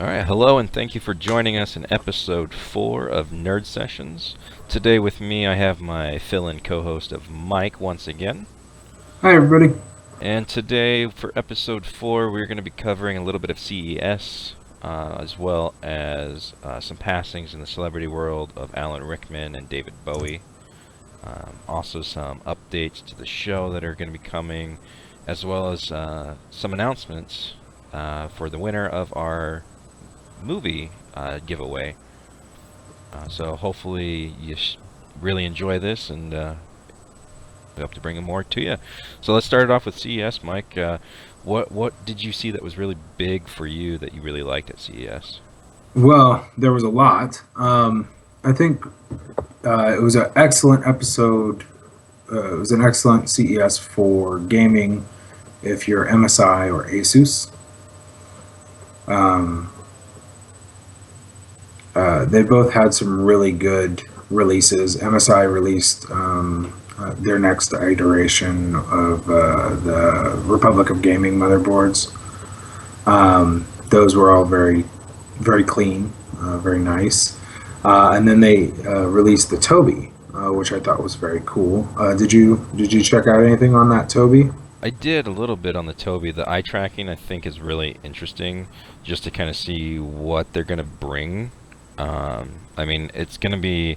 Alright, hello and thank you for joining us in episode 4 of Nerd Sessions. Today with me I have my fill-in co-host of Mike once again. Hi, everybody. And today for episode 4 we're going to be covering a little bit of CES, as well as some passings in the celebrity world of Alan Rickman and David Bowie. Also some updates to the show that are going to be coming, as well as some announcements for the winner of our movie giveaway. So hopefully you really enjoy this, and we hope to bring more to you. So let's start it off with CES, Mike. What did you see that was really big for you that you really liked at CES? Well, there was a lot. I think it was an excellent episode. It was an excellent CES for gaming if you're MSI or Asus. Um, they both had some really good releases. MSI released their next iteration of the Republic of Gaming motherboards. Those were all very clean, very nice. And then they released the Toby, which I thought was very cool. Did you check out anything on that Toby? I did a little bit on the Tobii. The eye tracking I think is really interesting, just to kind of see what they're going to bring. I mean, it's going to be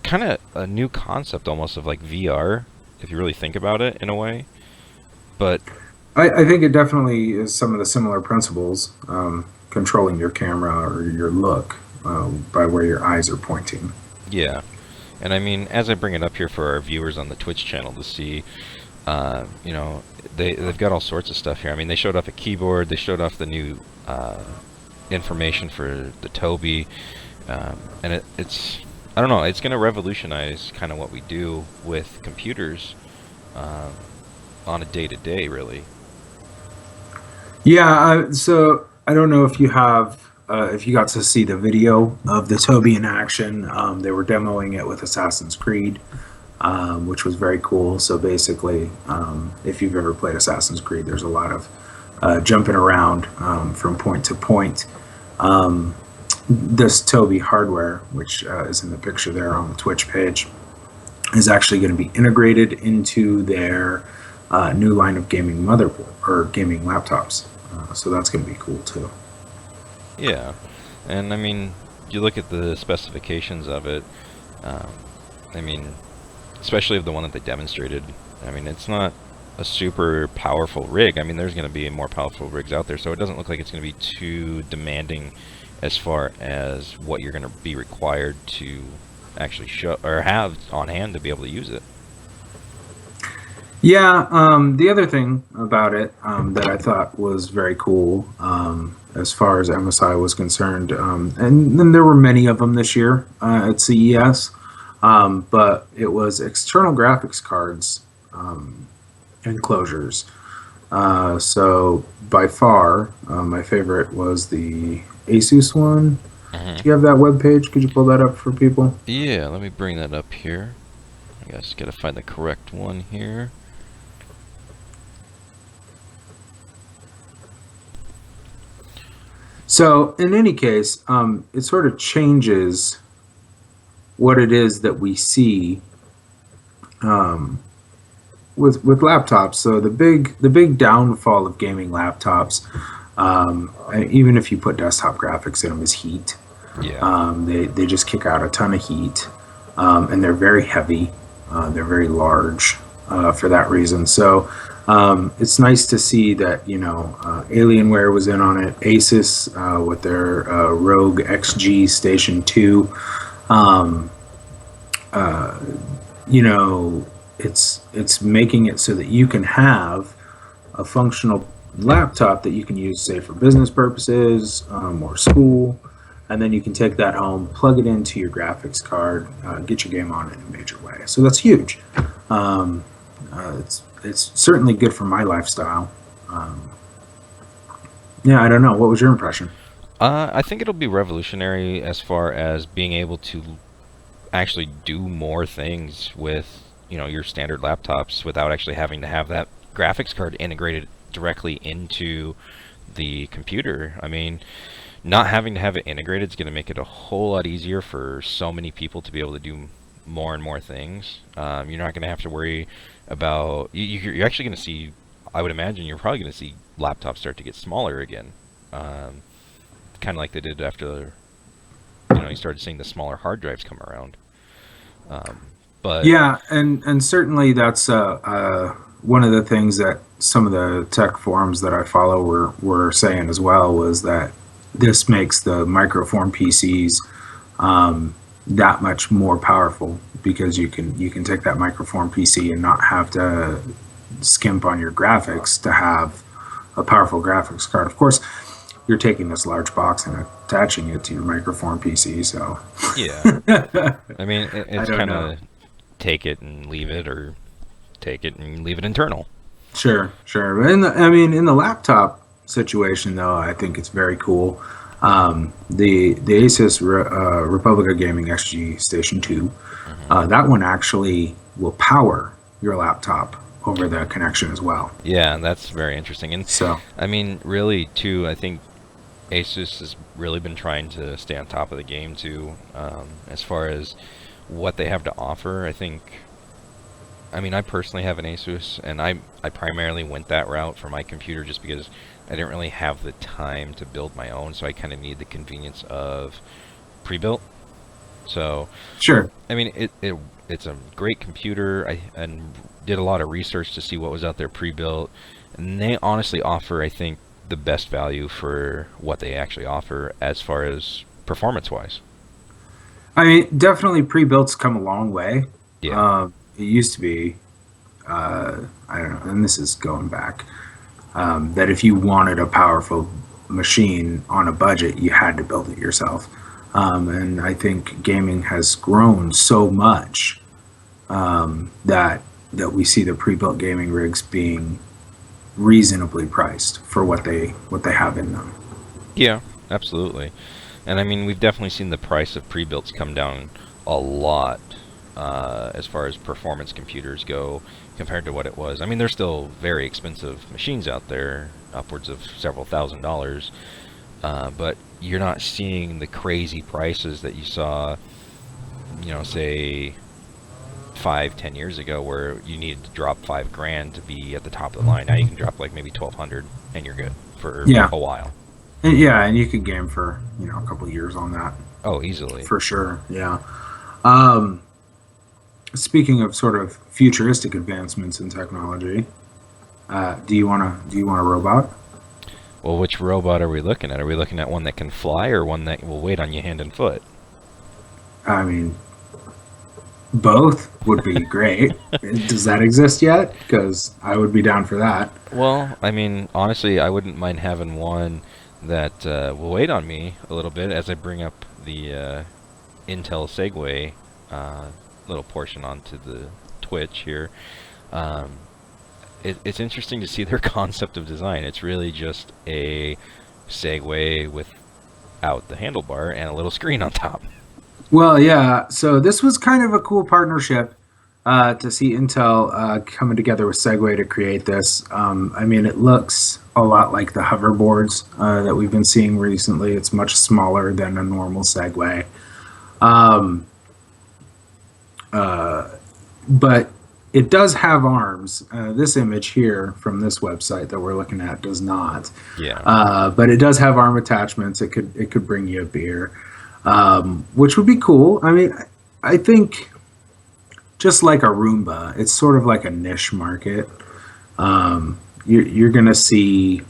kind of a new concept almost of like VR, if you really think about it in a way. But I think it definitely is some of the similar principles, controlling your camera or your look by where your eyes are pointing. yeah, and I mean, as I bring it up here for our viewers on the Twitch channel to see, you know, they've got all sorts of stuff here. I mean, they showed off a keyboard, they showed off the new information for the Tobii, and it's I don't know, it's going to revolutionize kind of what we do with computers um, on a day-to-day, really. Yeah, so I don't know if you got to see the video of the Toby in action. They were demoing it with Assassin's Creed, which was very cool. So basically, if you've ever played Assassin's Creed, there's a lot of jumping around from point to point. Um, this Toby hardware, which is in the picture there on the Twitch page, is actually going to be integrated into their new line of gaming motherboard or gaming laptops. So that's going to be cool too. Yeah, and I mean, you look at the specifications of it, um, I mean, especially of the one that they demonstrated, I mean, it's not a super powerful rig. I mean, there's going to be more powerful rigs out there, so it doesn't look like it's going to be too demanding as far as what you're going to be required to actually show or have on hand to be able to use it. Yeah, the other thing about it that I thought was very cool, as far as MSI was concerned, and then there were many of them this year at CES, but it was external graphics cards enclosures. So by far, my favorite was the Asus one. Hmm. Do you have that web page? Could you pull that up for people? Yeah, let me bring that up here. I guess gotta find the correct one here. So in any case, it sort of changes what it is that we see um, with laptops. So the big downfall of gaming laptops, even if you put desktop graphics in them, is heat. Yeah. They just kick out a ton of heat, and they're very heavy. They're very large for that reason. So it's nice to see that Alienware was in on it. Asus with their Rogue XG Station 2. Um, uh, you know, it's making it so that you can have a functional laptop that you can use, say, for business purposes or school, and then you can take that home, plug it into your graphics card, get your game on in a major way. So that's huge. Um, it's certainly good for my lifestyle. Um, yeah, I don't know. What was your impression? I think it'll be revolutionary as far as being able to actually do more things with, you know, your standard laptops without actually having to have that graphics card integrated directly into the computer. I mean, not having to have it integrated is going to make it a whole lot easier for so many people to be able to do more and more things. You're not going to have to worry about. You're actually going to see. I would imagine you're probably going to see laptops start to get smaller again, kind of like they did after you started seeing the smaller hard drives come around. But Yeah, and certainly that's one of the things that some of the tech forums that I follow were saying as well, was that this makes the microform PCs that much more powerful, because you can take that microform PC and not have to skimp on your graphics to have a powerful graphics card. Of course, you're taking this large box and attaching it to your microform PC, so yeah, I mean I it's don't kind know. of take it and leave it, or take it and leave it internal. Sure. In the laptop situation, though, I think it's very cool. The Asus Republica Gaming XG Station 2, Hmm. that one actually will power your laptop over the connection as well. Yeah, that's very interesting. And So, I mean, really, too, I think Asus has really been trying to stay on top of the game, too, as far as what they have to offer. I mean, I personally have an Asus, and I primarily went that route for my computer just because I didn't really have the time to build my own, so I kind of need the convenience of pre-built. So, sure. I mean, it's a great computer. And did a lot of research to see what was out there pre-built, and they honestly offer, I think, the best value for what they actually offer as far as performance-wise. I mean, definitely pre-built's come a long way. Yeah. It used to be, I don't know, and this is going back, that if you wanted a powerful machine on a budget, you had to build it yourself. And I think gaming has grown so much that we see the pre-built gaming rigs being reasonably priced for what they have in them. Yeah, absolutely. And I mean, we've definitely seen the price of pre-builts come down a lot as far as performance computers go compared to what it was. I mean, there's still very expensive machines out there, upwards of several $1,000s, but you're not seeing the crazy prices that you saw, say 5, 10 years ago, where you needed to drop 5 grand to be at the top of the line. Now you can drop like maybe 1,200 and you're good for Yeah, a while. and you could game for a couple of years on that Oh, easily. for sure. Yeah. Um, Speaking of sort of futuristic advancements in technology, do you want a robot? Well, which robot are we looking at? Are we looking at one that can fly, or one that will wait on you hand and foot? I mean, both would be great. Does that exist yet? Because I would be down for that. Well, I mean, honestly, I wouldn't mind having one that will wait on me a little bit as I bring up the Intel Segway uh, little portion onto the Twitch here. Um, it's interesting to see their concept of design. It's really just a Segway without the handlebar and a little screen on top. Well, yeah. So this was kind of a cool partnership to see Intel coming together with Segway to create this. I mean, it looks a lot like the hoverboards that we've been seeing recently. It's much smaller than a normal Segway. Um, but it does have arms. This image here from this website that we're looking at does not. Yeah. But it does have arm attachments. It could bring you a beer, which would be cool. I mean, I think just like a Roomba, it's sort of like a niche market. You're gonna see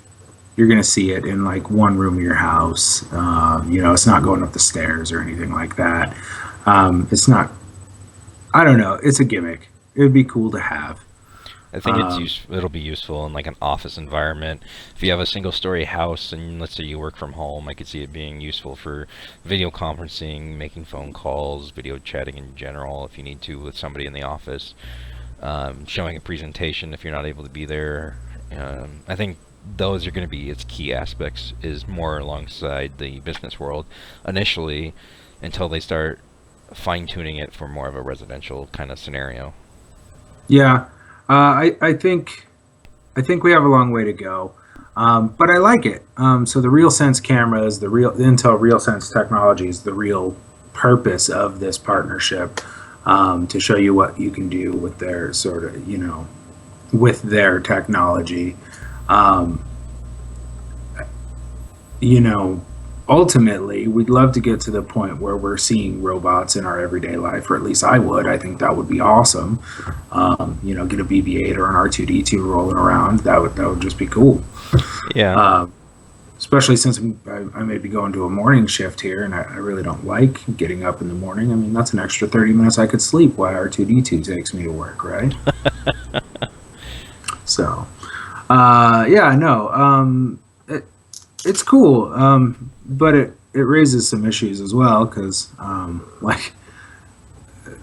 it in like one room of your house. It's not going up the stairs or anything like that. It's not. I don't know. It's a gimmick. It would be cool to have. I think Um, it'll be useful in like an office environment. If you have a single-story house and let's say you work from home, I could see it being useful for video conferencing, making phone calls, video chatting in general if you need to with somebody in the office, showing a presentation if you're not able to be there. I think those are going to be its key aspects, is more alongside the business world initially, until they start fine-tuning it for more of a residential kind of scenario. yeah, I think we have a long way to go. But I like it. So the RealSense cameras, the Intel RealSense technology is the real purpose of this partnership, to show you what you can do with their sort of, with their technology. Um, you know, Ultimately, we'd love to get to the point where we're seeing robots in our everyday life, or at least I would. I think that would be awesome. Get a BB-8 or an R2D2 rolling around. That would just be cool. Yeah. Especially since I may be going to a morning shift here, and I really don't like getting up in the morning. I mean, that's an extra 30 minutes I could sleep while R2D2 takes me to work, right? So, yeah, no, it's cool, but it raises some issues as well because, like,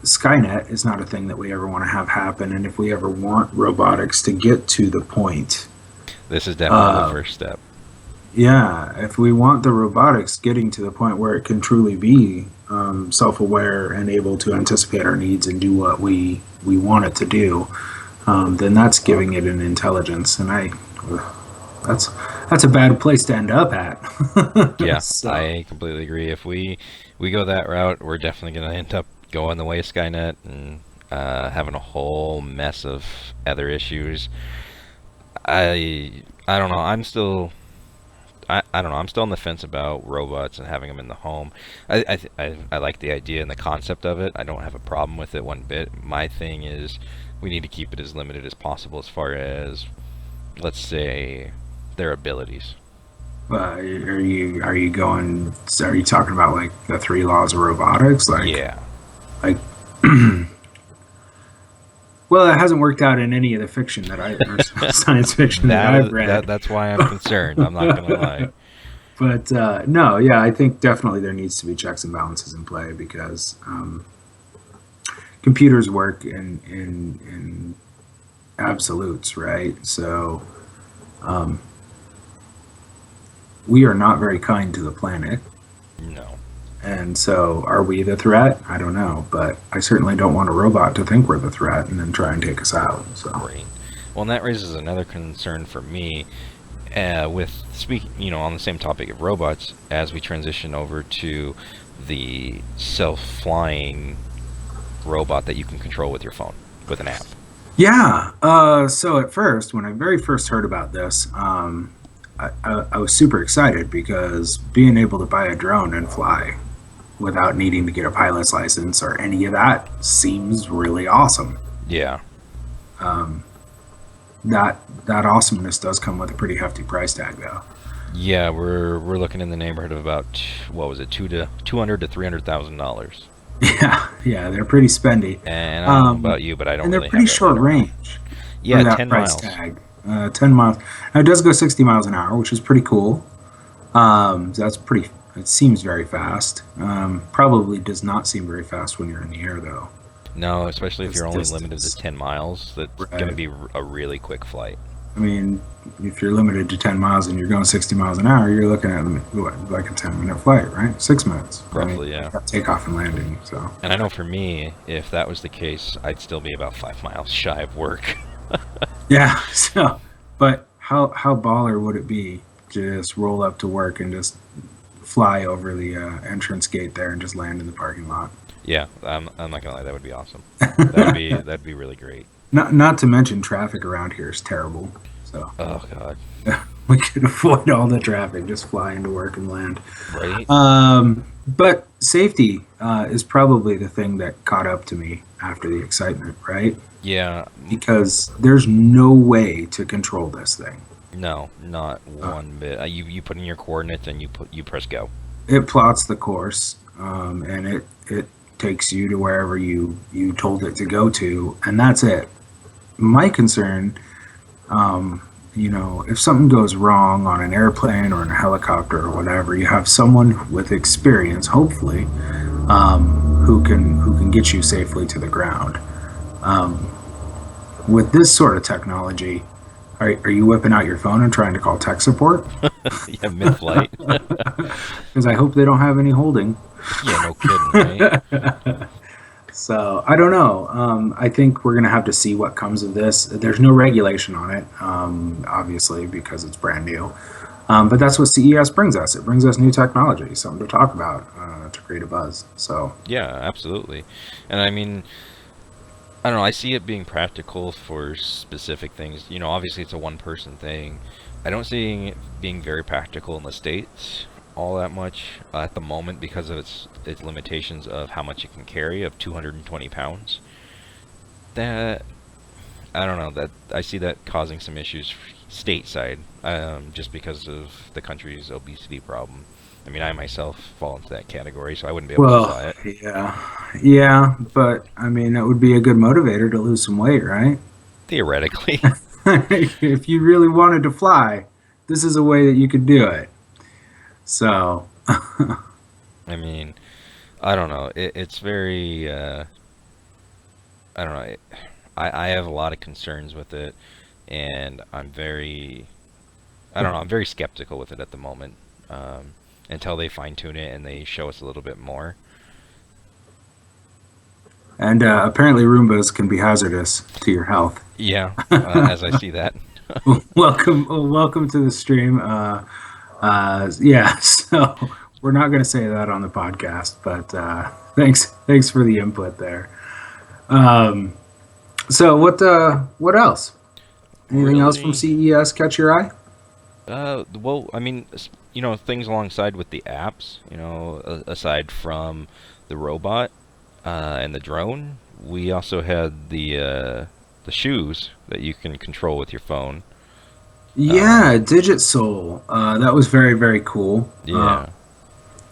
Skynet is not a thing that we ever want to have happen, and if we ever want robotics to get to the point, This is definitely the first step. yeah, if we want the robotics getting to the point where it can truly be self-aware and able to anticipate our needs and do what we want it to do, then that's giving it an intelligence, and that's a bad place to end up at. Yeah, So, I completely agree. If we go that route, we're definitely going to end up going the way of Skynet and having a whole mess of other issues. I don't know. I don't know. I'm still on the fence about robots and having them in the home. I like the idea and the concept of it. I don't have a problem with it one bit. My thing is we need to keep it as limited as possible as far as, let's say, their abilities. are you going? Are you talking about like the three laws of robotics? Yeah. Like, well, it hasn't worked out in any of the fiction that or science fiction that I've read. That's why I'm concerned. I'm not going to lie. But no, yeah, I think definitely there needs to be checks and balances in play because computers work in absolutes, right? So we are not very kind to the planet. No. And so are we the threat? I don't know, but I certainly don't want a robot to think we're the threat and then try and take us out. So. Great. Well, and that raises another concern for me. With speaking, on the same topic of robots, as we transition over to the self-flying robot that you can control with your phone with an app. Yeah. So at first, when I very first heard about this, I was super excited because being able to buy a drone and fly without needing to get a pilot's license or any of that seems really awesome. Yeah. That awesomeness does come with a pretty hefty price tag, though. Yeah, we're looking in the neighborhood of about, what was it, $200,000 to $300,000. Yeah, they're pretty spendy. And I don't know about you, but I don't. And they're really pretty have that short radar. range. Yeah, For that 10 price miles. tag. 10 miles. Now it does go 60 miles an hour, which is pretty cool. So that's pretty. It seems very fast. Probably does not seem very fast when you're in the air, though. No, especially if It's you're only distance. limited to 10 miles. That's Right. going to be a really quick flight. I mean, if you're limited to 10 miles and you're going 60 miles an hour, you're looking at like a 10-minute flight, right? 6 minutes. Roughly, yeah. Takeoff and landing. So. And I know for me, if that was the case, I'd still be about 5 miles shy of work. Yeah. So, but how baller would it be to just roll up to work and just fly over the entrance gate there and just land in the parking lot? Yeah, I'm not gonna lie, that would be awesome. That'd be really great. Not to mention traffic around here is terrible. So Oh god, we could avoid all the traffic, just fly into work and land. right? But safety is probably the thing that caught up to me after the excitement, right? Yeah, Because there's no way to control this thing. no, not one bit. You put in your coordinates and you press go. It plots the course, and it takes you to wherever you told it to go to, and that's it. My concern, if something goes wrong on an airplane or in a helicopter or whatever, you have someone with experience, hopefully, who can get you safely to the ground. With this sort of technology, are you whipping out your phone and trying to call tech support? Yeah, mid-flight. Because I hope they don't have any holding. Yeah, no kidding, right? So I don't know. I think we're gonna have to see what comes of this. There's no regulation on it, obviously, because it's brand new. But that's what CES brings us. It brings us new technology, something to talk about, to create a buzz. So Yeah, absolutely. And I mean, I don't know, I see it being practical for specific things. You know, obviously it's a one-person thing. I don't see it being very practical in the States all that much at the moment because of its limitations of how much it can carry of 220 pounds. That I don't know, that I see that causing some issues stateside, just because of the country's obesity problem. I mean, I myself fall into that category, so I wouldn't be able to well, fly it. yeah, yeah, but I mean, that would be a good motivator to lose some weight, right? Theoretically. If you really wanted to fly, this is a way that you could do it. So, I mean, I don't know. It's very, I don't know. I have a lot of concerns with it, and I don't know, I'm very skeptical with it at the moment, until they fine tune it and they show us a little bit more. and apparently Roombas can be hazardous to your health. Yeah, as I see that. Welcome to the stream. Yeah, so we're not going to say that on the podcast, but thanks for the input there. Um, so what else? Anything else from Really, CES catch your eye? well, I mean, you know, things alongside with the apps, you know, aside from the robot, and the drone, we also had the shoes that you can control with your phone. Yeah, Digit Soul. That was very, very cool. Yeah,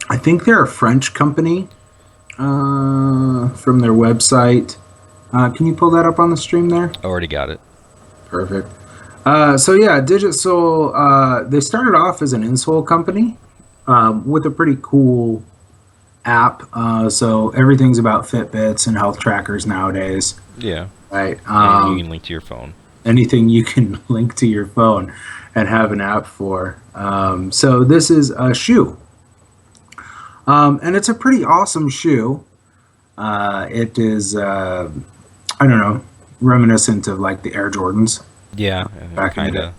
I think they're a French company from their website. Can you pull that up on the stream there? already got it. Perfect. So yeah, Digit Soul. They started off as an insole company with a pretty cool app. So everything's about Fitbits and health trackers nowadays, Yeah, right? anything you can link to your phone. Anything you can link to your phone and have an app for. So this is a shoe, and it's a pretty awesome shoe. It is, I don't know, reminiscent of like the Air Jordans Yeah, back in the kind day. of.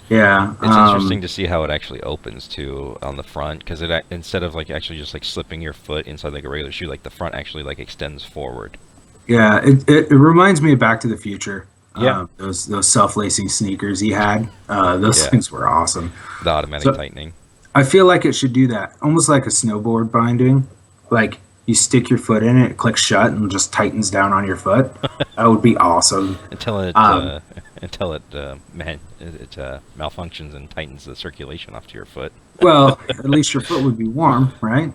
Yeah. It's interesting to see how it actually opens too on the front, because instead of like actually just like slipping your foot inside like a regular shoe, like the front actually like extends forward. Yeah, it reminds me of Back to the Future. Yeah, Those self lacing sneakers he had, those yeah, things were awesome. the automatic So tightening. I feel like it should do that, almost like a snowboard binding. Like you stick your foot in it, it clicks shut, and just tightens down on your foot. That would be awesome. Until it Um, until it malfunctions and tightens the circulation off to your foot. well, at least your foot would be warm, right?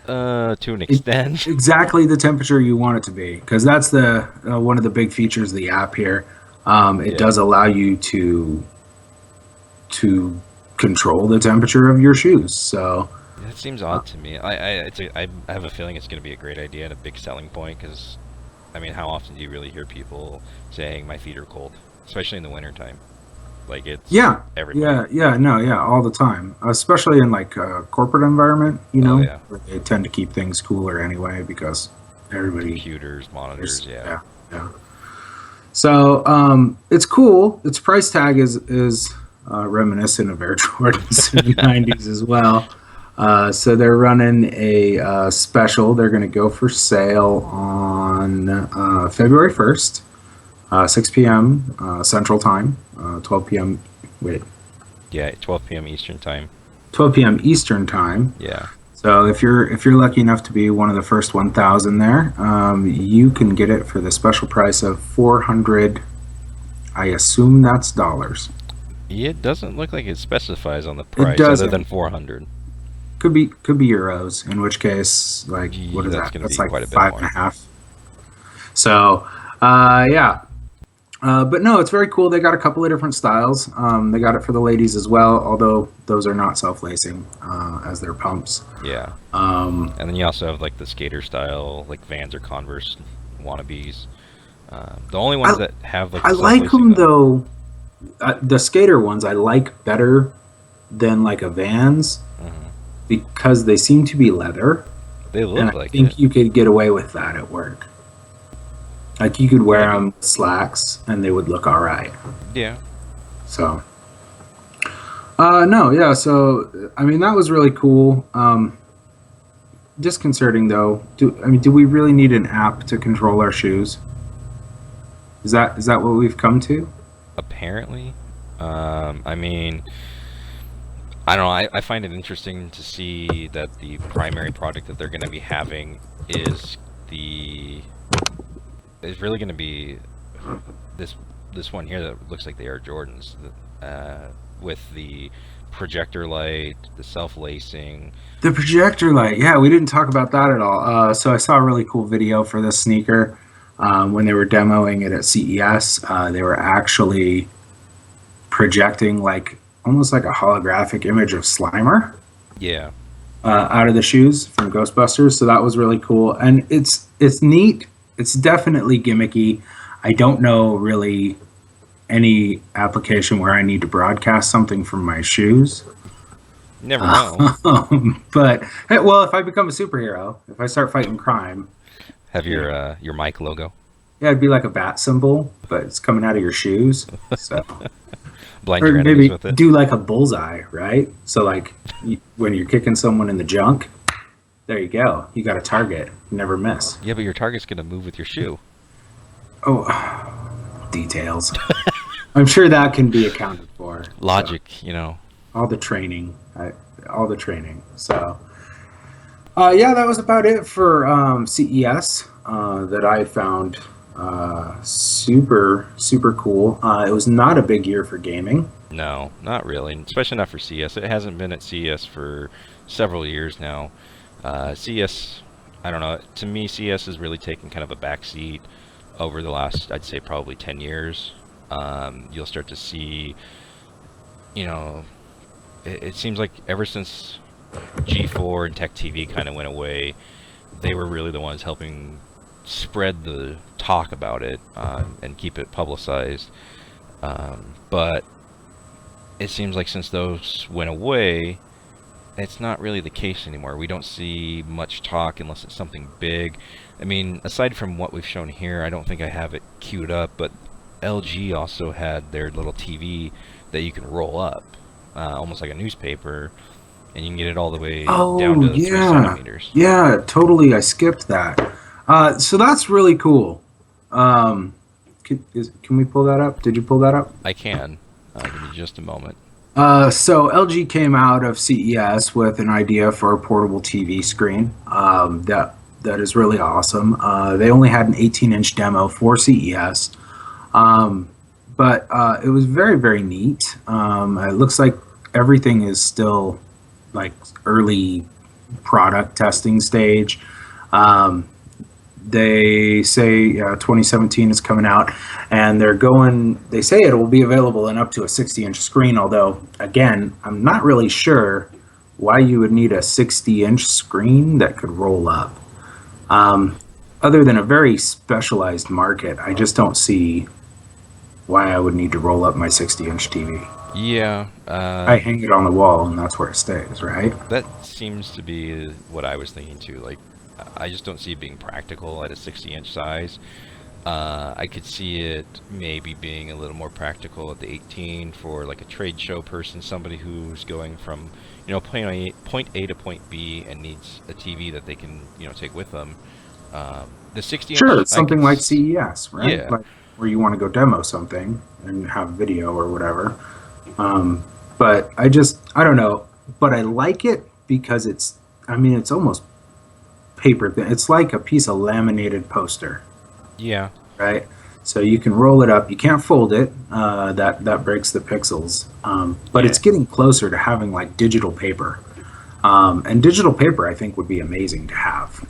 To an It, extent. exactly the temperature you want it to be, because that's the one of the big features of the app here. It Yeah, does allow you to control the temperature of your shoes. So that seems uh, odd to me. I have a feeling it's going to be a great idea and a big selling point because, I mean, how often do you really hear people saying my feet are cold, especially in the wintertime? Like it's yeah, everybody. no, yeah, all the time, especially in like a corporate environment, Oh yeah, where they tend to keep things cooler anyway because everybody computers, monitors, there's yeah. yeah, yeah. So it's cool. Its price tag is reminiscent of Air Jordans in the '90s as well. So they're running a special. They're going to go for sale on February 1st, 6 p.m. Central Time, 12 p.m. Wait, Yeah, 12 p.m. Eastern time. 12 p.m. Eastern Time. Yeah. So if you're lucky enough to be one of the first 1,000 there, you can get it for the special price of 400. I assume that's dollars. It doesn't look like it specifies on the It price other than doesn't. 400. Could be euros. In which case, like, what is That's that? going to That's be like quite a bit five and more. a half. So, yeah. But no, it's very cool. They got a couple of different styles. They got it for the ladies as well, although those are not self-lacing as their pumps. Yeah. Um, And then you also have like the skater style, like Vans or Converse wannabes. The only ones I that have like I the like self-lacing them though. though. The skater ones I like better than like a Vans Hmm. because they seem to be leather, They and look I like it. think you could get away with that at work. Like you could wear Maybe. them slacks and they would look all right. Yeah. So, no, yeah. So, I mean, that was really cool. Disconcerting though. Do we really need an app to control our shoes? Is that what we've come to? Apparently. I mean, I don't know. I find it interesting to see that the primary product that they're going to be having is the is really going to be this this one here that looks like the Air Jordans, with the projector light, the self-lacing. The projector light. Yeah, we didn't talk about that at all. So I saw a really cool video for this sneaker when they were demoing it at CES. They were actually projecting like almost like a holographic image of Slimer Yeah. out of the shoes from Ghostbusters. So that was really cool, and it's neat. It's definitely gimmicky. I don't know really any application where I need to broadcast something from my shoes. Never know. But hey, well, if I become a superhero, if I start fighting crime, Have you know, your mic logo. yeah, it'd be like a bat symbol, but it's coming out of your shoes. So, Blind or your enemies maybe with it. do like a bullseye, right? So, like when you're kicking someone in the junk, there you go. You got a target. Never miss. Yeah, but your target's going to move with your shoe. Oh, details. I'm sure that can be accounted for. So, Logic, you know. all the training, all the training. So, yeah, that was about it for CES that I found super cool. It was not a big year for gaming. No, not really. Especially not for CS. It hasn't been at CS for several years now. CS, I don't know. To me, CS has really taken kind of a backseat over the last, I'd say, probably 10 years. You'll start to see, you know, it seems like ever since G4 and Tech TV kind of went away, they were really the ones helping spread the talk about it, and keep it publicized. But it seems like since those went away, it's not really the case anymore. We don't see much talk unless it's something big. I mean, aside from what we've shown here, I don't think I have it queued up, but LG also had their little TV that you can roll up, almost like a newspaper, and you can get it all the way down Oh to 3 yeah, centimeters. yeah, totally. I skipped that. So that's really cool. Can we pull that up? Did you pull that up? I can. Give me just a moment. So LG came out of CES with an idea for a portable TV screen. That is really awesome. They only had an 18-inch demo for CES, but it was very neat. It looks like everything is still like early product testing stage. Um, they say 2017 is coming out, and they say it will be available in up to a 60-inch screen, although again I'm not really sure why you would need a 60-inch screen that could roll up. Other than a very specialized market, I just don't see why I would need to roll up my 60-inch TV. Yeah, I hang it on the wall and that's where it stays, right? that seems to be what I was thinking too. Like, I just don't see it being practical at a 60-inch size. I could see it maybe being a little more practical at the 18 for like a trade show person, somebody who's going from, point A to point B and needs a TV that they can, take with them. The 60-inch, Sure, it's something like CES, right? Yeah, Like where you want to go demo something and have video or whatever. But I don't know. But I like it because it's almost paper. It's like a piece of laminated poster, yeah, right? So you can roll it up. You can't fold it. That breaks the pixels. But yeah. it's getting closer to having like digital paper. And digital paper, I think, would be amazing to have.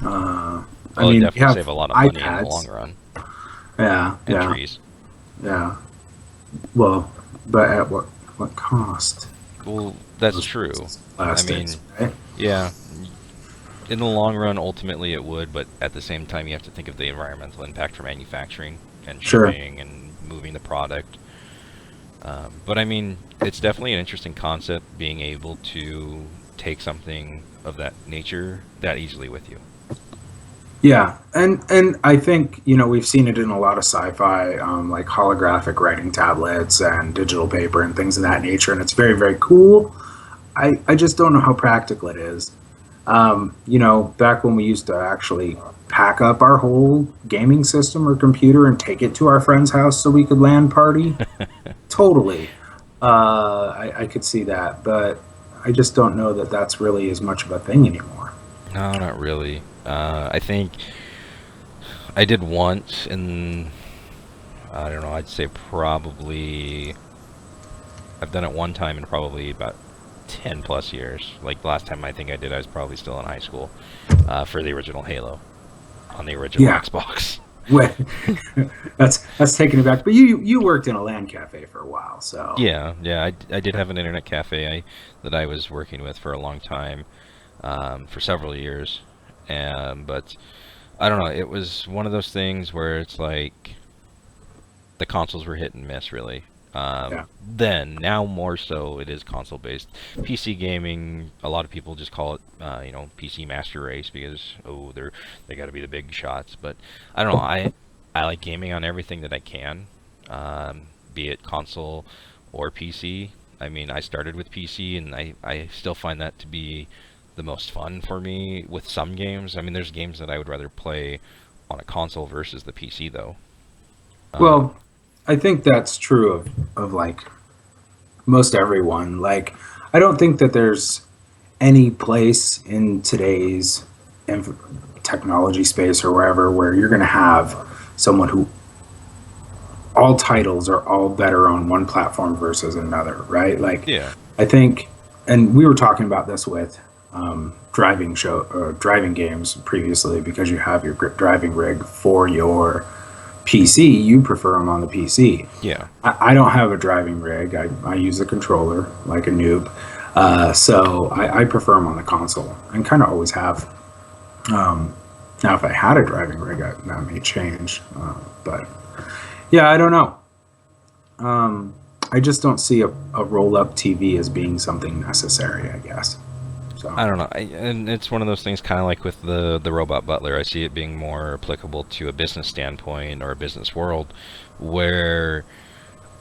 Well, it You definitely have save a lot of money in the iPads. long run, Yeah, and yeah, trees. yeah. Well, but at what cost? Well, that's Those true. I mean, plastics, right? yeah, in the long run, ultimately it would, but at the same time, you have to think of the environmental impact for manufacturing and Sure. shipping and moving the product. But I mean, it's definitely an interesting concept, being able to take something of that nature that easily with you. Yeah, and I think we've seen it in a lot of sci-fi, like holographic writing tablets and digital paper and things of that nature, and it's very very cool. I just don't know how practical it is. Back when we used to actually pack up our whole gaming system or computer and take it to our friend's house so we could LAN party, totally. I could see that, but I just don't know that that's really as much of a thing anymore. No, not really. I think I did once in, I don't know, I'd say probably, I've done it one time in probably about 10 plus years. Like the last time I think I did, I was probably still in high school for the original Halo on the original Yeah, Xbox. well, that's taking it back. But you worked in a LAN cafe for a while, so Yeah, yeah, I did have an internet cafe that I was working with for a long time, for several years, but I don't know. It was one of those things where it's like the consoles were hit and miss, really. yeah. Then now more so, it is console based. PC gaming, a lot of people just call it, PC Master Race because they got to be the big shots. But I don't know. I like gaming on everything that I can, be it console or PC. I mean, I started with PC, and I still find that to be the most fun for me with some games. I mean, there's games that I would rather play on a console versus the PC, though. Um, Well, I think that's true of like most everyone. Like, I don't think that there's any place in today's inf- technology space or wherever where you're going to have someone who all titles are all better on one platform versus another, right? Like, yeah, I think, and we were talking about this with driving games previously because you have your driving rig for your PC. You prefer them on the PC. yeah. I don't have a driving rig. I use a controller like a noob. So I prefer them on the console and kind of always have. Um, Now, if I had a driving rig, that may change. But yeah, I don't know. I just don't see a roll up TV as being something necessary, I guess. So, I don't know, and it's one of those things, kind of like with the robot butler. I see it being more applicable to a business standpoint or a business world, where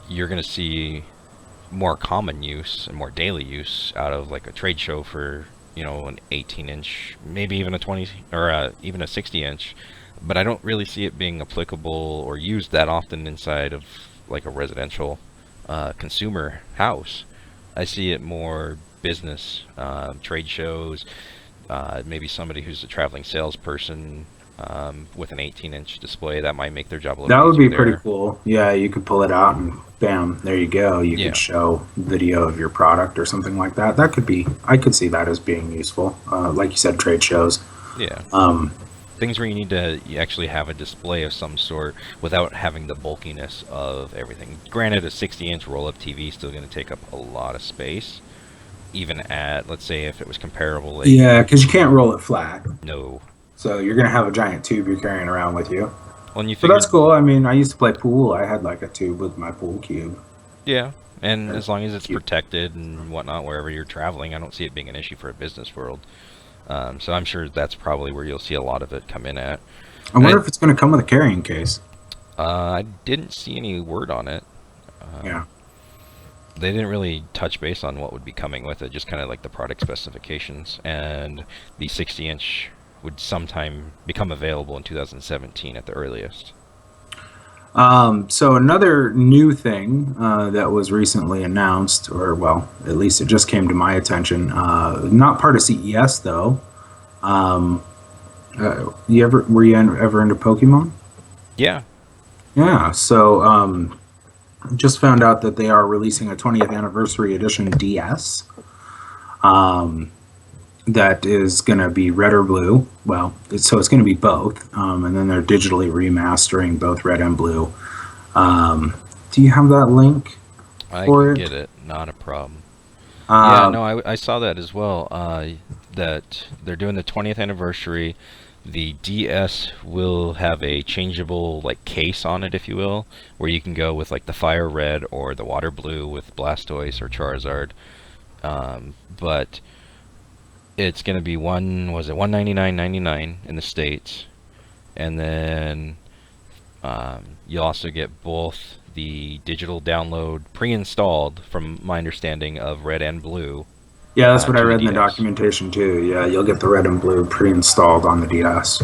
you're going to see more common use and more daily use out of like a trade show for an 18-inch, maybe even a 20 or even a 60-inch. But I don't really see it being applicable or used that often inside of like a residential consumer house. I see it more business, trade shows, maybe somebody who's a traveling salesperson with an 18-inch display. That might make their job a little that bit would easier be pretty there. cool. Yeah, you could pull it out and bam, there you go. You could Yeah, show video of your product or something like that. I could see that as being useful. Like you said, trade shows. yeah. Um, Things where you need to actually have a display of some sort without having the bulkiness of everything. Granted, a 60-inch roll-up TV is still going to take up a lot of space, even at, let's say, if it was comparable, like, yeah, because you can't roll it flat. no. So you're going to have a giant tube you're carrying around with you. Well, and you But that's figured, cool. I mean, I used to play pool. I had like a tube with my pool cube. yeah, and Or as long as it's cube. protected and whatnot, wherever you're traveling, I don't see it being an issue for a business world. So I'm sure that's probably where you'll see a lot of it come in at. I And wonder if it's going to come with a carrying case. I didn't see any word on it. Yeah. Um, they didn't really touch base on what would be coming with it, just kind of like the product specifications. And the 60-inch would sometime become available in 2017 at the earliest. So another new thing that was recently announced, or well, at least it just came to my attention. Not part of CES though. Um, you ever were you ever into Pokemon? Yeah, Yeah. So just found out that they are releasing a 20th anniversary edition DS. Um, that is going to be red or blue. Well, so it's going to be both, and then they're digitally remastering both red and blue. Um, do you have that link I for can it? get it. Not a problem. Yeah, Uh, no, I saw that as well. That they're doing the 20th anniversary. The DS will have a changeable like case on it, if you will, where you can go with like the fire red or the water blue with Blastoise or Charizard. But it's gonna be 199.99 in the states, and then you'll also get both the digital download pre-installed, from my understanding, of Red and Blue Yeah, that's what I to the read in the DS. documentation too. Yeah, you'll get the red and blue pre-installed on the DS.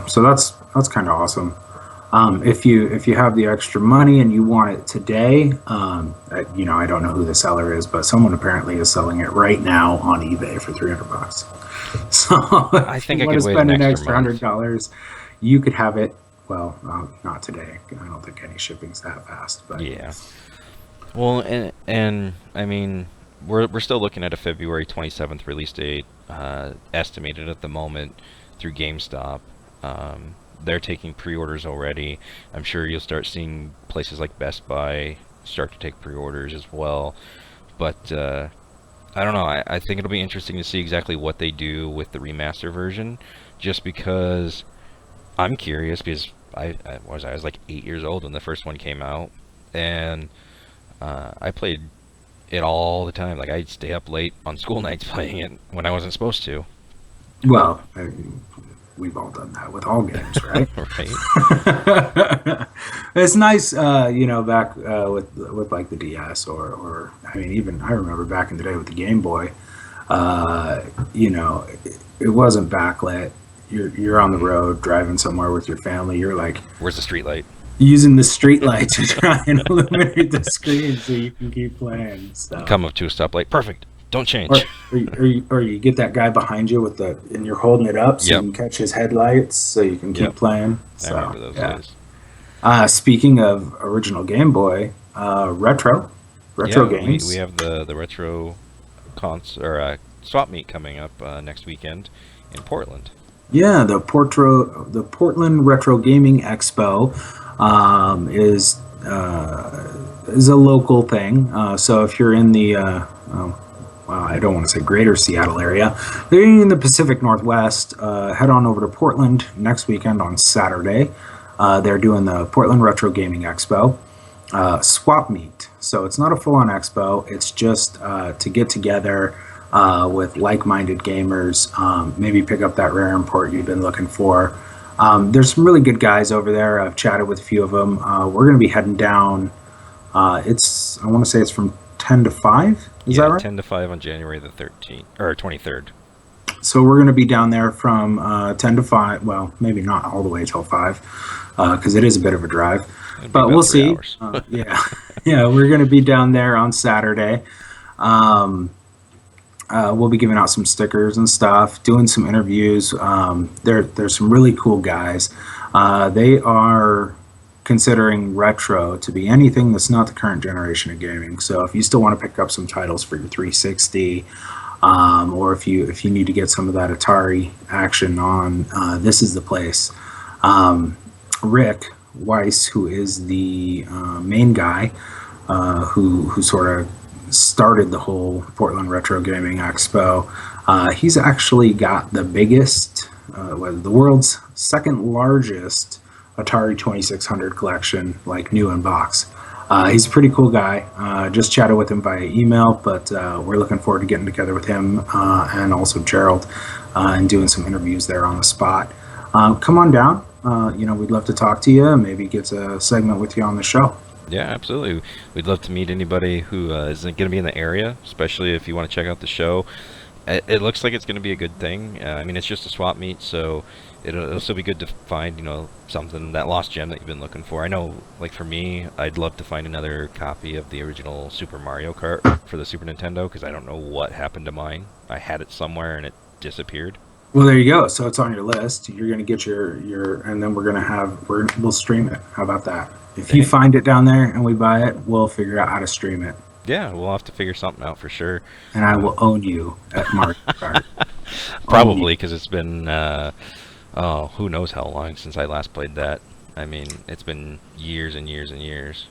So that's kind of awesome. If you have the extra money and you want it today, I don't know who the seller is, but someone apparently is selling it right now on eBay for $300. So I if you think I want could to wait an spend an extra extra month. $100, you could have it. Well, not today. I don't think any shipping's that fast. But Yeah. Well, and I mean, we're still looking at a February 27th release date, estimated at the moment through GameStop. They're taking pre-orders already. I'm sure you'll start seeing places like Best Buy start to take pre-orders as well. But I don't know. I think it'll be interesting to see exactly what they do with the remaster version, just because I'm curious, because I was like 8 years old when the first one came out, and I played it all the time. Like, I'd stay up late on school nights playing it when I wasn't supposed to. well, we've all done that with all games, right? Right? It's nice, back with like the DS or I mean, even I remember back in the day with the Game Boy. It wasn't backlit. You're on the road driving somewhere with your family. You're like Where's the street light? using the street light to try and illuminate the screen so you can keep playing. So. Come up to a stoplight. Perfect. Don't Or, change. or you get that guy behind you and you're holding it up so Yep. you can catch his headlights so you can keep Yep. playing. I So remember those yeah. days. Speaking of original Game Boy, retro Yeah, games. we have the retro swap meet coming up next weekend in Portland. Yeah, the Portland Retro Gaming Expo is a local thing. So if you're in the I don't want to say greater Seattle area, but you're in the Pacific Northwest, head on over to Portland next weekend on Saturday. They're doing the Portland Retro Gaming Expo swap meet. So it's not a full-on expo. It's just to get together with like-minded gamers, maybe pick up that rare import you've been looking for. There's some really good guys over there. I've chatted with a few of them. We're going to be heading down. I want to say it's from 10 to 5. Is that right? 10 to 5 on January the 13th or 23rd. So we're going to be down there from 10 to 5. Well, maybe not all the way till 5 because it is a bit of a drive. It'd be But about we'll 3 see. hours. Yeah, we're going to be down there on Saturday. We'll be giving out some stickers and stuff, doing some interviews. There's some really cool guys. They are considering retro to be anything that's not the current generation of gaming. So if you still want to pick up some titles for your 360, or if you need to get some of that Atari action on, this is the place. Rick Weiss, who is the main guy, who sort of started the whole Portland Retro Gaming Expo. He's actually got the biggest, the world's second largest Atari 2600 collection, like new in box. He's a pretty cool guy. Just chatted with him via email, but we're looking forward to getting together with him and also Gerald and doing some interviews there on the spot. Come on down. We'd love to talk to you. Maybe get a segment with you on the show. Yeah, absolutely. We'd love to meet anybody who isn't going to be in the area, especially if you want to check out the show. It looks like it's going to be a good thing. I mean, it's just a swap meet, so it'll still be good to find, something, that lost gem that you've been looking for. I know, like for me, I'd love to find another copy of the original Super Mario Kart for the Super Nintendo, because I don't know what happened to mine. I had it somewhere and it disappeared. Well, there you go. So it's on your list. You're going to get and then we'll stream it. How about that? If you find it down there and we buy it, we'll figure out how to stream it. Yeah, we'll have to figure something out for sure. And I will own you at Mario Kart. Probably, because it's been, who knows how long since I last played that. I mean, it's been years and years and years.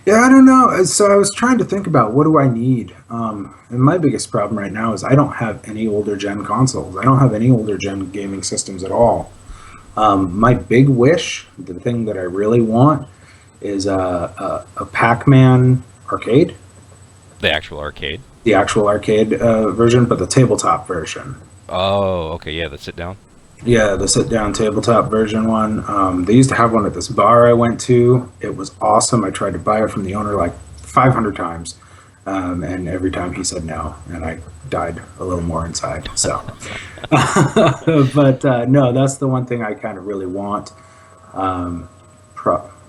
Yeah, I don't know. So I was trying to think about what do I need. And my biggest problem right now is I don't have any older gen consoles. I don't have any older gen gaming systems at all. My big wish, the thing that I really want, is a Pac-Man arcade. The actual arcade? The actual arcade version, but the tabletop version. Oh, okay, yeah, the sit down. Yeah, the sit-down tabletop version one. They used to have one at this bar I went to. It was awesome. I tried to buy it from the owner like 500 times, and every time he said no, and I died a little more inside. So, but no, that's the one thing I kind of really want. Um,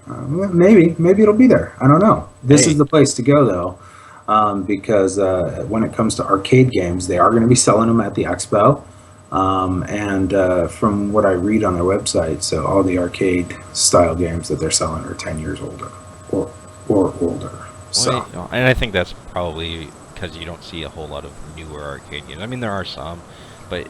maybe it'll be there. I don't know. This is Hey, the place to go though, because when it comes to arcade games, they are going to be selling them at the expo. And from what I read on their website, so all the arcade style games that they're selling are 10 years older or older. well, So and I think that's probably because you don't see a whole lot of newer arcade games. I mean, there are some, but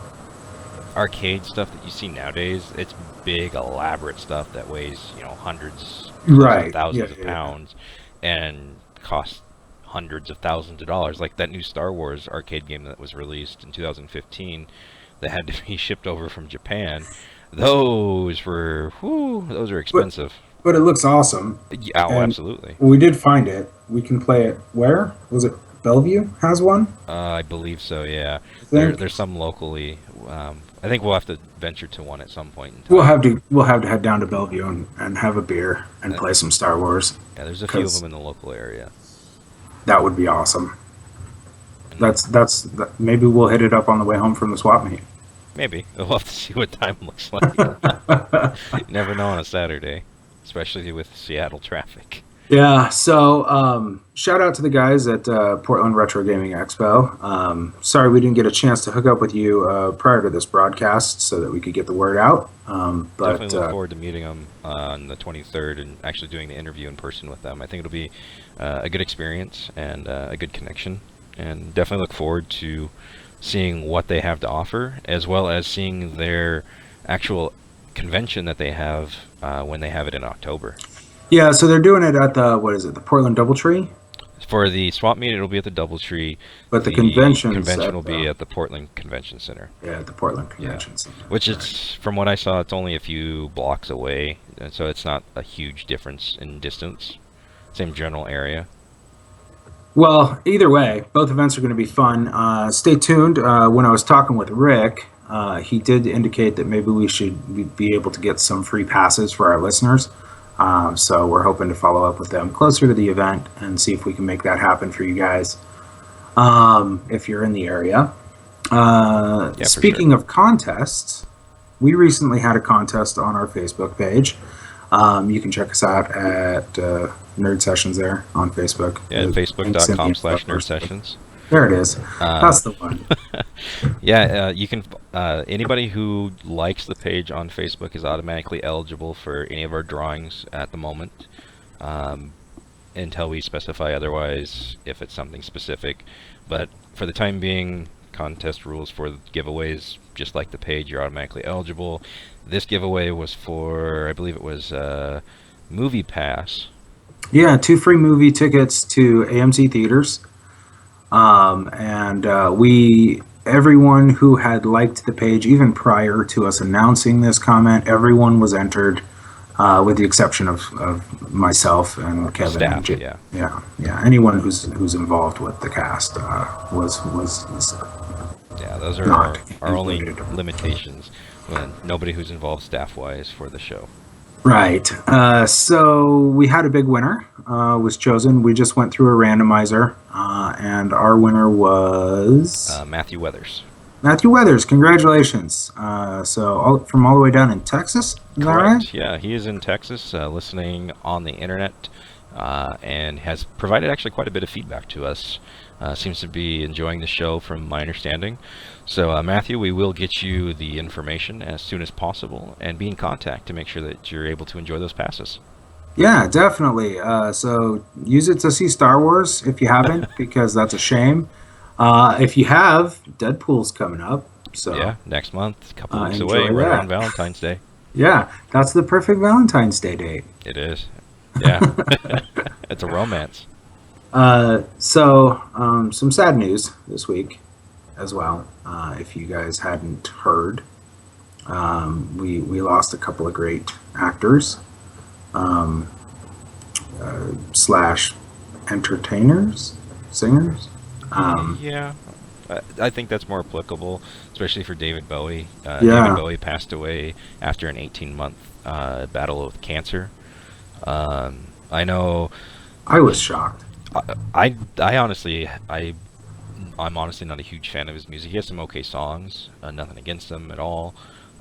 arcade stuff that you see nowadays, it's big, elaborate stuff that weighs, hundreds, close to right, yeah, thousands of yeah. pounds, and costs hundreds of thousands of dollars. Like that new Star Wars arcade game that was released in 2015, that had to be shipped over from Japan. Those are But expensive. but it looks awesome, Yeah, oh, and absolutely. we did find it. We can play it. Where was it? Bellevue has one, I believe so. Yeah, I think. there's some locally. I think we'll have to venture to one at some point in We'll time. have to we'll have to head down to Bellevue and have a beer and Uh, play some Star Wars yeah, there's a few of them because in the local area. that would be awesome. And Maybe we'll hit it up on the way home from the swap meet. maybe we'll have to see what time looks like. You never know on a Saturday, especially with Seattle traffic. Yeah, so shout out to the guys at Portland Retro Gaming Expo. Sorry we didn't get a chance to hook up with you prior to this broadcast so that we could get the word out. But Definitely look forward to meeting them on the 23rd and actually doing the interview in person with them. I think it'll be a good experience and a good connection, and definitely look forward to seeing what they have to offer, as well as seeing their actual convention that they have when they have it in October. yeah, so they're doing it at the what is it, the Portland DoubleTree? For the swap meet, it'll be at the DoubleTree. But the The conventions convention will at be the at the Portland Convention Center. yeah, at the Portland Yeah, Convention Center. which Right. it's from what I saw, it's only a few blocks away, and so it's not a huge difference in distance. Same general area. Well, either way, both events are going to be fun. Stay tuned. When I was talking with Rick, he did indicate that maybe we should be able to get some free passes for our listeners. So we're hoping to follow up with them closer to the event and see if we can make that happen for you guys if you're in the area. Yeah, for sure. Speaking of contests, we recently had a contest on our Facebook page. You can check us out at Nerd Sessions there on Facebook. Yeah, The link's in the info facebook.com/nerd first. sessions. There it is. Um, That's the one. yeah, you can. Anybody who likes the page on Facebook is automatically eligible for any of our drawings at the moment, um, until we specify otherwise if it's something specific. But for the time being, contest rules for giveaways, just like the page, you're automatically eligible. This giveaway was for, I believe it was Movie Pass. Yeah, 2 free movie tickets to AMC theaters. And everyone who had liked the page, even prior to us announcing this comment, everyone was entered, with the exception of myself and Kevin. Staff, And yeah. yeah. Anyone who's involved with the cast was Yeah, those are not our only included. limitations. When nobody who's involved staff-wise for the show. Right. So we had a big winner was chosen. We just went through a randomizer, and our winner was Matthew Weathers. Matthew Weathers. Congratulations. From all the way down in Texas, is that right? Correct. Yeah, he is in Texas, listening on the internet, and has provided actually quite a bit of feedback to us. Seems to be enjoying the show, from my understanding. So, Matthew, we will get you the information as soon as possible, and be in contact to make sure that you're able to enjoy those passes. Yeah, definitely. So use it to see Star Wars if you haven't, because that's a shame. If you have, Deadpool's coming up, so Yeah, next month, a couple weeks enjoy away, right that. around Valentine's Day. Yeah, that's the perfect Valentine's Day date. It is. Yeah, it's a romance. Some sad news this week as well. If you guys hadn't heard, we lost a couple of great actors, um, slash entertainers, singers. Yeah, I think that's more applicable, especially for David Bowie. David Yeah, Bowie passed away after an 18-month battle with cancer. I know. I was shocked. I honestly, I'm honestly not a huge fan of his music. He has some okay songs, nothing against him at all.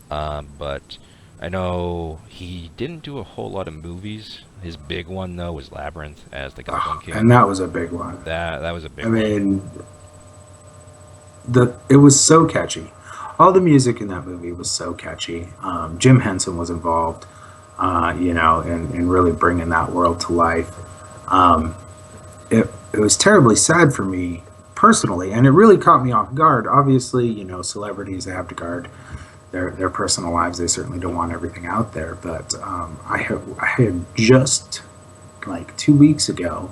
But I know he didn't do a whole lot of movies. His big one though was Labyrinth as the Goblin And King. that was a big one. That was a I big one. mean, it was so catchy. All the music in that movie was so catchy. Jim Henson was involved, in really bringing that world to life. Um, it was terribly sad for me personally, and it really caught me off guard. Obviously, celebrities, they have to guard their personal lives. They certainly don't want everything out there. But I had just like 2 weeks ago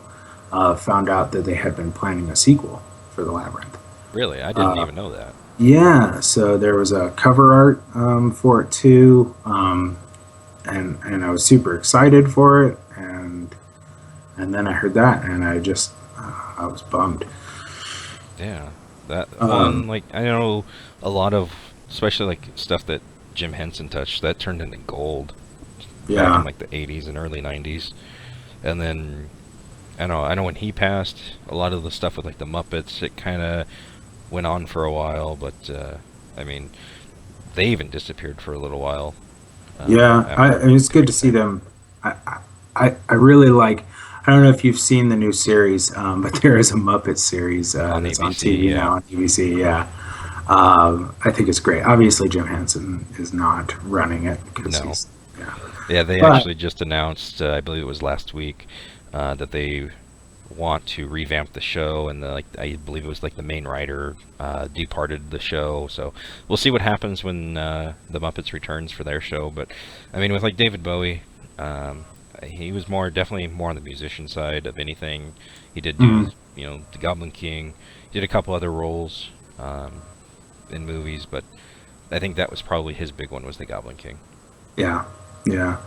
found out that they had been planning a sequel for the Labyrinth. Really, I didn't Uh, even know that. yeah, so there was a cover art for it too, and I was super excited for it, and then I heard that, and I was bummed. Yeah, that one, Um, like, I know a lot of, especially like stuff that Jim Henson touched, that turned into gold back in yeah, like the 80s and early 90s. And then I know when he passed, a lot of the stuff with like the Muppets, it kind of went on for a while, but I mean, they even disappeared for a little while yeah. after And it's good to Rick see thing them. I really like. I don't know if you've seen the new series, but there is a Muppet series on that's on ABC. TV Yeah, now on ABC. Yeah, I think it's great. Obviously, Jim Henson is not running it because no, he's yeah. yeah, they But actually just announced, I believe it was last week, that they want to revamp the show, and like I believe it was like the main writer departed the show, so we'll see what happens when the Muppets returns for their show. But I mean, with like David Bowie, um, he was definitely more on the musician side of anything. He did do, mhm, the Goblin King. He did a couple other roles in movies, but I think that was probably his big one, was the Goblin King. yeah, yeah,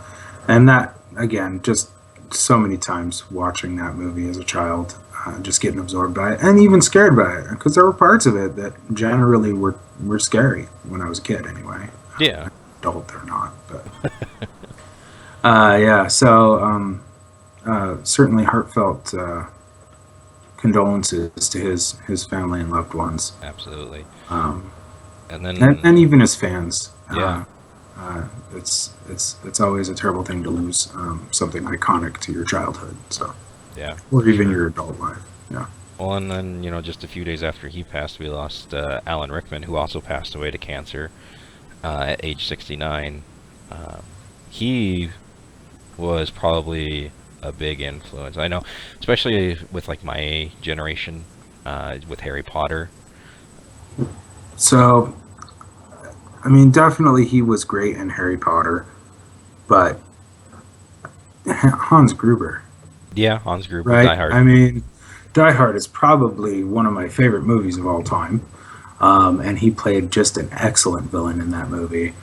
and that again, just so many times watching that movie as a child, just getting absorbed by it, and even scared by it, because there were parts of it that generally were scary when I was a kid. Anyway, Yeah, adult they're not, but yeah. So certainly heartfelt condolences to his family and loved ones, absolutely. um, And and then even his fans. yeah, It's always a terrible thing to lose something iconic to your childhood, so yeah, or for even sure. your adult life. Yeah. Well, and then, just a few days after he passed, we lost Alan Rickman, who also passed away to cancer at age 69. Um, he was probably a big influence. I know, especially with like my generation, with Harry Potter. So I mean, definitely he was great in Harry Potter, but Hans Gruber, Yeah, Hans Gruber, Die right? Hard. I mean, Die Hard is probably one of my favorite movies of all time. And he played just an excellent villain in that movie.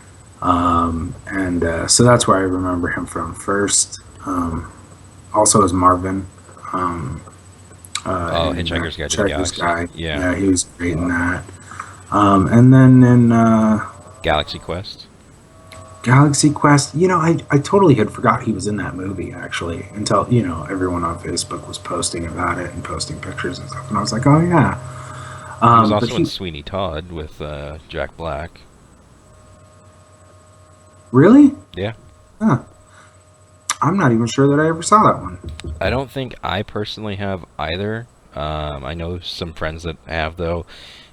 And so that's where I remember him from first. Also as Marvin Oh, in Hitchhiker's Guide to the Checkers Galaxy. Guy. Yeah, Yeah, he was great in that. And then in Galaxy Quest. Galaxy Quest, I totally had forgot he was in that movie actually until, everyone on Facebook was posting about it and posting pictures and stuff. And I was like, oh, yeah. He was But also in he Sweeney Todd with Jack Black. really? Yeah. Huh. I'm not even sure that I ever saw that one. I don't think I personally have either. I know some friends that have, though.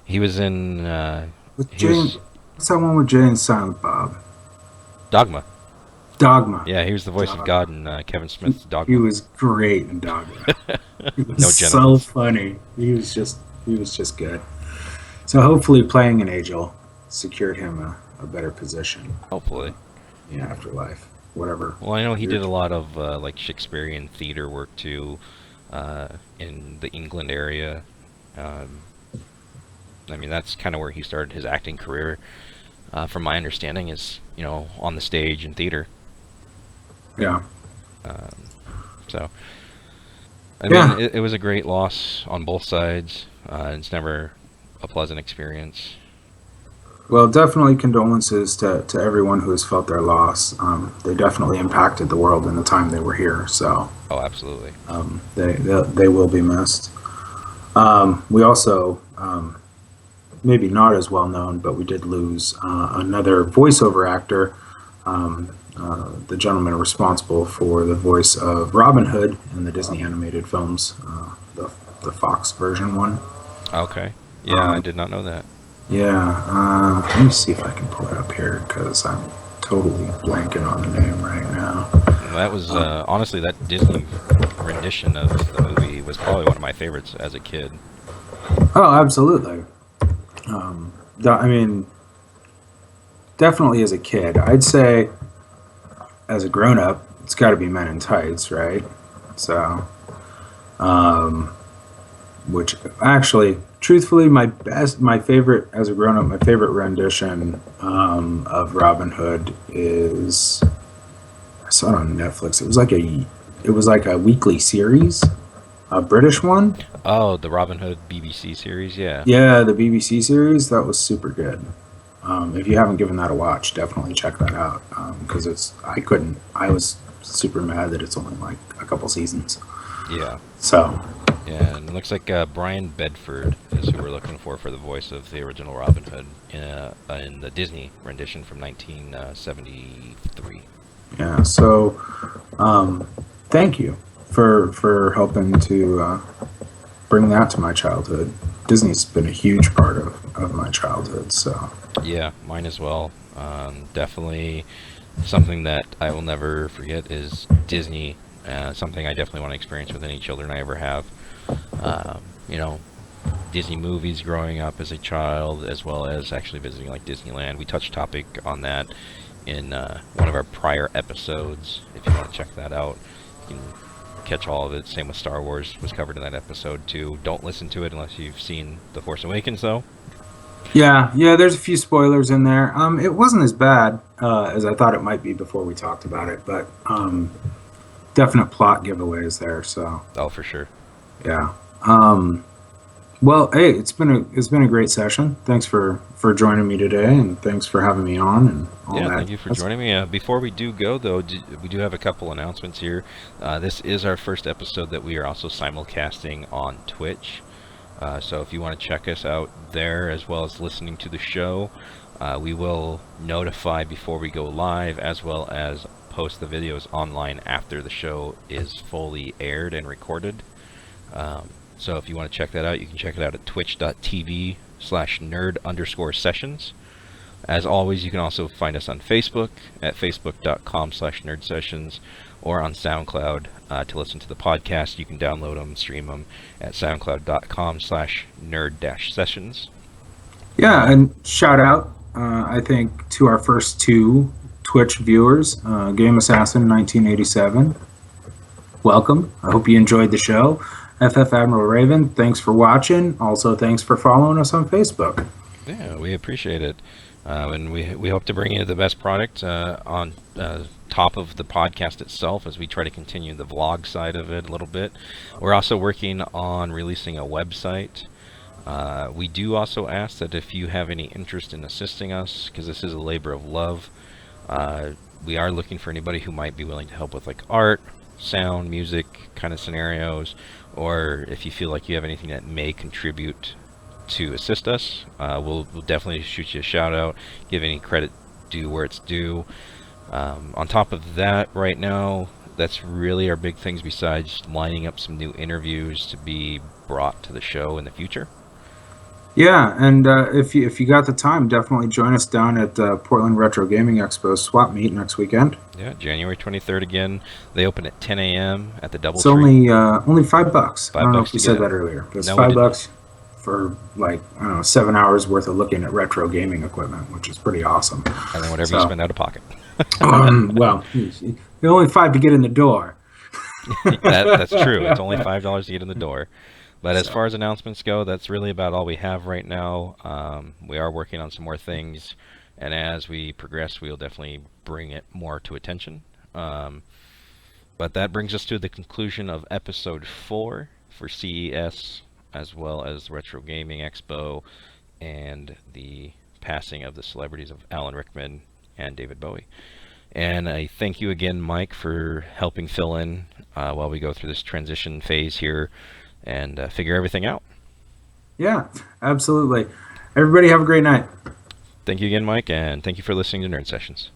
He was in. With He Jay, was what's that one with Jay and Silent Bob? Dogma. Dogma. Yeah, he was the voice of Dogma. God in Kevin He, Smith's he Dogma. was great in Dogma. He was No so genitals. funny. He was just good. So hopefully playing an angel secured him a better position Hopefully. in the afterlife. Whatever. Well, I know he Weird. did a lot of like Shakespearean theater work too, in the England area. Um, I mean, that's kind of where he started his acting career. From my understanding, is on the stage and theater. Yeah. Um, so, I mean, Yeah. it was a great loss on both sides. It's never a pleasant experience. Well, definitely condolences to everyone who has felt their loss. They definitely impacted the world in the time they were here, so Oh, absolutely. they will be missed. We also, maybe not as well known, but we did lose another voiceover actor, the gentleman responsible for the voice of Robin Hood in the Disney animated films, the Fox version one. Okay. Yeah, I Um, did not know that. yeah, let me see if I can pull it up here because I'm totally blanking on the name right now. That was Um, honestly that Disney rendition of the movie was probably one of my favorites as a kid. oh, absolutely. I mean, definitely as a kid. I'd say as a grown up, it's got to be Men in Tights, right? So, um, which actually, truthfully, my favorite as a grown up, my favorite rendition of Robin Hood is I saw it on Netflix. It was like a weekly series, a British one. Oh, the Robin Hood BBC series, yeah. Yeah, the BBC series that was super good. If you haven't given that a watch, definitely check that out because I was super mad that it's only like a couple seasons. Yeah. So Yeah, and it looks like Brian Bedford is who we're looking for the voice of the original Robin Hood in the Disney rendition from 1973. yeah, so thank you for helping to bring that to my childhood. Disney's been a huge part of my childhood. So Yeah, mine as well. Definitely something that I will never forget is Disney. Something I definitely want to experience with any children I ever have. You know, Disney movies growing up as a child, as well as actually visiting like Disneyland. We touched topic on that in one of our prior episodes. If you want to check that out, you can catch all of it. Same with Star Wars was covered in that episode too. Don't listen to it unless you've seen The Force Awakens, though. yeah, there's a few spoilers in there. It wasn't as bad as I thought it might be before we talked about it, but definite plot giveaways there. So Oh, for sure. yeah. Um, well, hey, it's been a great session. Thanks for joining me today, and thanks for having me on and all Yeah, that. thank you for That's, joining me. Before we do go, though, we do have a couple announcements here. This is our first episode that we are also simulcasting on Twitch. So if you want to check us out there as well as listening to the show, we will notify before we go live as well as post the videos online after the show is fully aired and recorded. So if you want to check that out, you can check it out at twitch.tv/nerd_sessions. As always, you can also find us on Facebook at facebook.com/nerdsessions or on SoundCloud to listen to the podcast. You can download them, stream them at soundcloud.com/nerd-sessions. yeah, and shout out, I think, to our first two Twitch viewers, Game Assassin 1987. Welcome. I hope you enjoyed the show. FF Admiral Raven, thanks for watching. Also, thanks for following us on Facebook. Yeah, we appreciate it. And we hope to bring you the best product on top of the podcast itself as we try to continue the vlog side of it a little bit. We're also working on releasing a website. We do also ask that if you have any interest in assisting us, because this is a labor of love, we are looking for anybody who might be willing to help with like art, sound, music kind of scenarios, or if you feel like you have anything that may contribute to assist us, we'll definitely shoot you a shout out, give any credit due where it's due. On top of that, right now, that's really our big things besides lining up some new interviews to be brought to the show in the future. Yeah, and if you got the time, definitely join us down at Portland Retro Gaming Expo swap meet next weekend. Yeah, January 23rd again. They open at 10 a.m. at the It's DoubleTree. only $5. I Five don't know bucks if we to get said in. that earlier, but it's No, we five did not. bucks for like I don't know 7 hours worth of looking at retro gaming equipment, which is pretty awesome. And then whatever you So, spend out of pocket. well, you're only five to get in the door. That's true. It's only $5 to get in the door. But as So, far as announcements go, that's really about all we have right now. We are working on some more things, and as we progress, we'll definitely bring it more to attention. But that brings us to the conclusion of episode 4 for CES. as well as the Retro Gaming Expo and the passing of the celebrities of Alan Rickman and David Bowie. And I thank you again, Mike, for helping fill in while we go through this transition phase here and figure everything out. Yeah, absolutely. Everybody have a great night. Thank you again, Mike, and thank you for listening to Nerd Sessions.